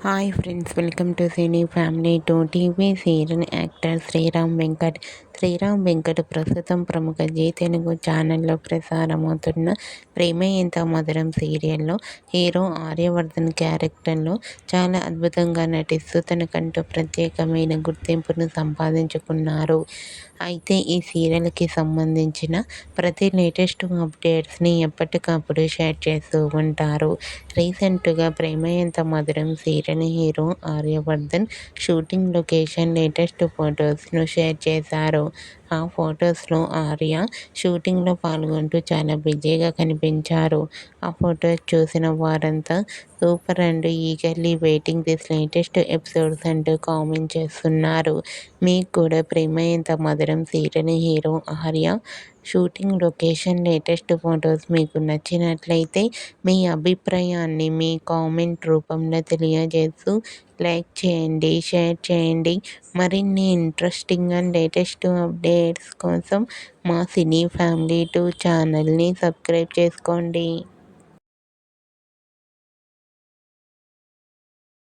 Hi friends, welcome to cine family two. TV serial actor Sriram Venkat ప్రస్తుతం ప్రముఖ G Telugu ఛానల్లో ప్రసారమవుతున్న ప్రేమే ఎంత మధురం సీరియల్లో హీరో ఆర్యవర్ధన్ క్యారెక్టర్లో చాలా అద్భుతంగా నటిస్తూ తనకంటూ ప్రత్యేకమైన గుర్తింపును సంపాదించుకున్నారు. అయితే ఈ సీరియల్కి సంబంధించిన ప్రతి లేటెస్ట్ అప్డేట్స్ని ఎప్పటికప్పుడు షేర్ చేస్తూ ఉంటారు. రీసెంట్గా Prema Entha Madhuram serial hero Aryavardhan shooting location latest ఫొటోస్ను షేర్ చేశారు. ఆ ఫొటోస్లో ఆర్య షూటింగ్లో పాల్గొంటూ చాలా బిజీగా కనిపించారు. ఆ ఫొటోస్ చూసిన వారంతా super and eagerly waiting this latest episodes అంటూ కామెంట్ చేస్తున్నారు. మీకు కూడా ప్రేమ Entha Madhuram serial hero Arya shooting location latest photos మీకు నచ్చినట్లయితే మీ అభిప్రాయాన్ని మీ కామెంట్ రూపంలో తెలియజేస్తూ లైక్ చేయండి, షేర్ చేయండి. మరిన్ని ఇంట్రెస్టింగ్ అండ్ లేటెస్ట్ అప్డేట్స్ కోసం మా సినీ ఫ్యామిలీ 2 ఛానల్ని సబ్స్క్రైబ్ చేసుకోండి.